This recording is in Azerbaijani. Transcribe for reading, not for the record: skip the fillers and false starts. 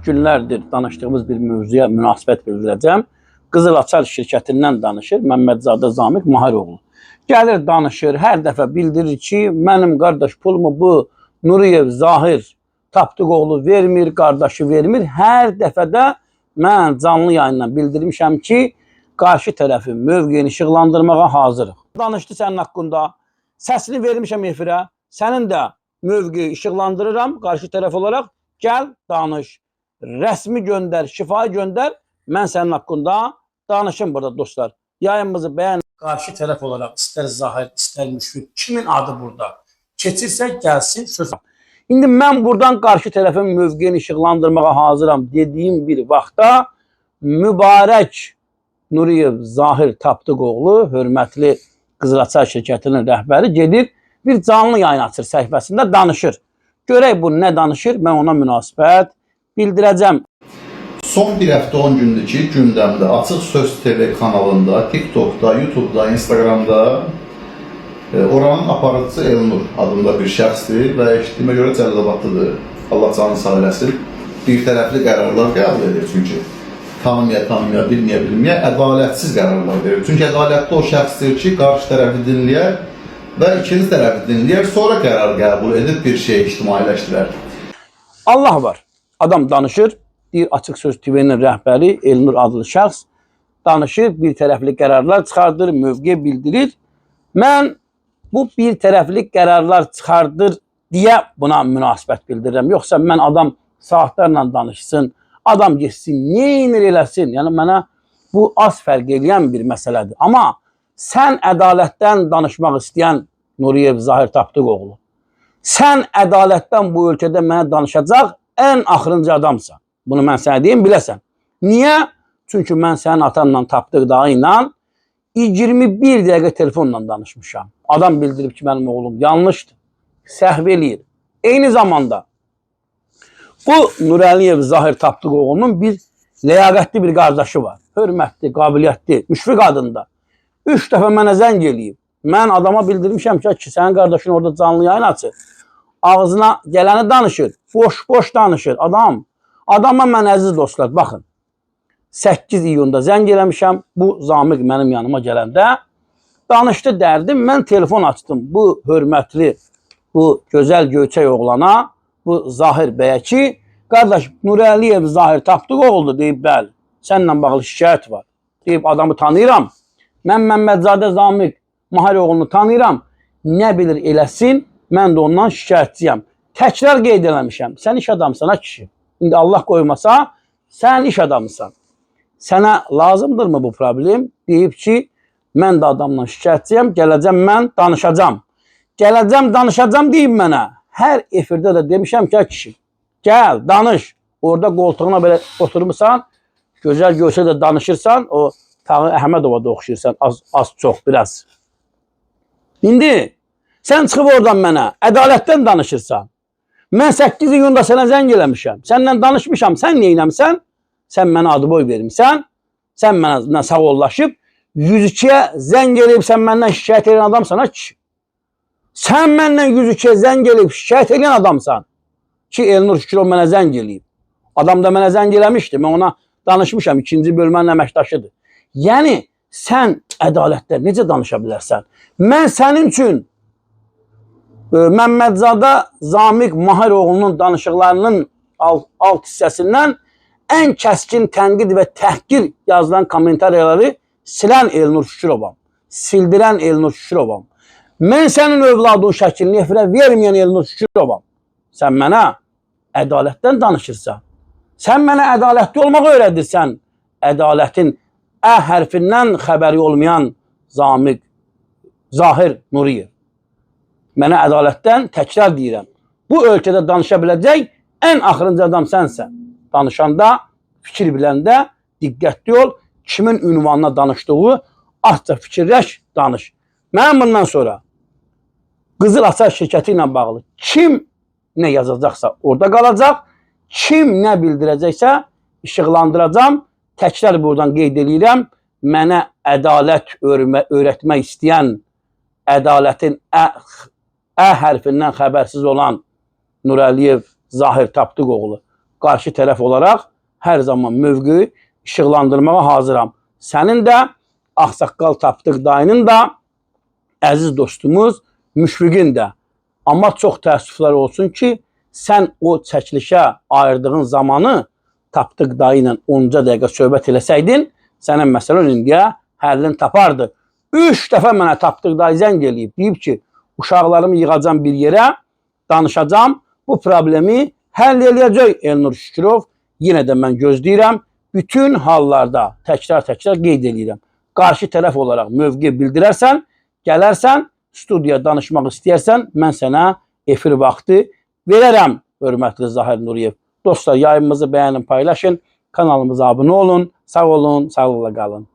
günlərdir danışdığımız bir mövzuya münasibət bildirəcəm. Qızıl Açar şirkətindən danışır Məmmədzadə Zamiq Maharoğlu. Gəlir danışır, hər dəfə bildirir ki, mənim qardaş pulumu bu Nuriyev Zahir Tapdıqoğlu vermir, qardaşı vermir. Hər dəfədə mən canlı yayından bildirmişəm ki, qarşı tərəfin mövqeyini işıqlandırmağa hazırıq. Danışdı sənin haqqında, səsini vermişəm efirə, sənin də mövqeyi işıqlandırıram qarşı tərəf olaraq. Gəl, danış, rəsmi göndər, şifayı göndər, mən sənin haqqında danışım burada dostlar. Yayınımızı bəyən. Qarşı tərəf olaraq istər Zahir, istər Müşfiq, kimin adı burada keçirsə gəlsin söz. İndi mən buradan qarşı tərəfin mövqeyini işıqlandırmağa hazıram dediyim bir vaxtda mübarək Nuriyev Zahir Tapdıqoğlu, hörmətli Qızıl Açar şirkətinin rəhbəri gedir, bir canlı yayın açır səhifəsində danışır. Görək bu nə danışır, mən ona münasibət bildirəcəm. Son bir həftə 10 gündür ki, gündəmdə Açıq Söz TV kanalında, TikTokda, YouTube'da, Instagramda oranın aparıcısı Elnur adında bir şəxsdir və eşitdiyimə görə Cəlilabadlıdır. Allah canını sağ eləsin. Bir tərəfli qərarlar qəbul edir çünki. Tanımaya, bilməyə, ədalətsiz qərarlar verir. Çünki ədalətli o şəxsdir ki, qarşı tərəfi dinləyər və ikinci tərəfi dinləyər, sonra qərar qəbul edib bir şey ictimailəşdirər. Allah var. Adam danışır. Bir Açıq Söz TV-nin rəhbəri Elnur adlı şəxs danışır, bir tərəfli qərarlar çıxardır, mövqe bildirir. Mən bu bir tərəfli qərarlar çıxardır deyə buna münasibət bildirirəm. Yoxsa mən adam saatlarla danışsın, adam geçsin, neyinir eləsin. Yəni mənə bu az fərq eləyən bir məsələdir. Amma sən ədalətdən danışmaq istəyən Nuriyev Zahir Tapdıqoğlu, sən ədalətdən bu ölkədə mənə danışacaq ən axırıncı adamsan. Bunu mən sənə deyim, biləsən. Niyə? Çünki mən sənin atanla Tapdıq dağı ilə 21 dəqiqə telefonla danışmışam. Adam bildirib ki, mənim oğlum yanlışdır, səhv eləyir. Eyni zamanda bu Nuriyev Zahir Tapdıqoğlu'nun bir ləyaqətli bir qardaşı var. Hörmətli, qabiliyyətli, Müşfiq adında. 3 dəfə mənə zəng eləyib. Mən adama bildirmişəm ki, sənin qardaşın orada canlı yayın açır. Ağzına gələni danışır, boş danışır. Adama mən əziz dostlar, baxın. 8 iyunda zəng eləmişəm. Bu Zamiq mənim yanıma gələndə danışdı dərdim. Mən telefon açdım. Bu hörmətli, bu gözəl göyçək oğlana, bu Zahir bəyə ki, qardaş Nuriyev Zahir Tapdıqoğlu deyib, bəli, səninlə bağlı şikayət var. Deyib, adamı tanıyıram. Mən Məmmədzadə Zamiq Maharoğlu'nu tanıyıram. Nə bilir eləsin, mən də ondan şikayətçiyəm. Təkrar qeyd eləmişəm. Sən iş adamsan ha kişi. İndi Allah qoymasa, sən iş adamısan. Sənə lazımdırmı bu problem? Deyib ki, mən də adamla şikayətçiyəm, gələcəm mən danışacam. Gələcəm danışacam deyib mənə. Hər efirdə də demişəm ki, kişi, gəl, danış. Orada qoltuğuna belə oturmuşsan, gözəl görsə də danışırsan, o Tağı Əhmədova da oxşayırsan, az çox, biraz. İndi sən çıxıb oradan mənə ədalətdən danışırsan. Mən 8 iyunda sənə zəng eləmişəm. Səndən danışmışam. Sən nə eləmişsən? Sən mənə adı boy vermişsən. Sən mənə sağollaşıb 102-yə zəng eləyib sən məndən şikayət edən adamsan ha ki. Sən məndən 102-yə zəng eləyib şikayət edən adamsan ki, Elnur Şükürov mənə zəng eləyib. Adam da mənə zəng eləmişdi. Mən ona danışmışam. 2-ci bölmənin əməkdaşıdır. Yəni sən ədalətdən necə danışa bilərsən? Mən sənin üçün Məmmədzadə Zamiq Maharoğlu'nun danışıqlarının alt hissəsindən ən kəskin tənqid və təhqir yazılan komentariyaları silən Elnur Şükürovam. Sildirən Elnur Şükürovam. Mən sənin övladın şəklini efirə verməyən Elnur Şükürovam. Sən mənə ədalətdən danışırsan. Sən mənə ədalətli olmağı öyrədirsən. Ədalətin ə hərfindən xəbəri olmayan Zahir Nuriyev. Mənə ədalətdən təkrar deyirəm. Bu ölkədə danışa biləcək ən axırıncı adam sənsən. Danışanda, fikir biləndə diqqətli ol. Kimin ünvanına danışdığı azca fikirləş, danış. Mən bundan sonra Qızıl Açar şirkəti ilə bağlı kim nə yazacaqsa orada qalacaq. Kim nə bildirəcəksə işıqlandıracam. Təkrar buradan qeyd edirəm. Mənə ədalət öyrətmək istəyən, ədalətin ə hərfindən xəbərsiz olan Nuriyev Zahir Tapdıqoğlu qarşı tərəf olaraq hər zaman mövqeyi işıqlandırmağa hazıram. Sənin də, Ağsaqqal Tapdıq dayının da, əziz dostumuz Müşfiqin də. Amma çox təəssüflər olsun ki, sən o çəkilişə ayırdığın zamanı Tapdıq dayı ilə 10 dəqiqə söhbət eləsəydin, sənin məsələn indiyə həllini tapardı. 3 dəfə mənə Tapdıq dayı zəng eləyib, deyib ki, uşaqlarımı yığacam bir yerə, danışacam, bu problemi həll eləyəcək Elnur Şükürov. Yenə də mən gözləyirəm, bütün hallarda təkrar qeyd edirəm. Qarşı tərəf olaraq mövqe bildirərsən, gələrsən, studiyaya danışmaq istəyərsən, mən sənə efir vaxtı verərəm, hörmətli Zahir Nuriyev. Dostlar, yayımımızı bəyənin, paylaşın, kanalımıza abunə olun, sağ olun, sağlıqla qalın.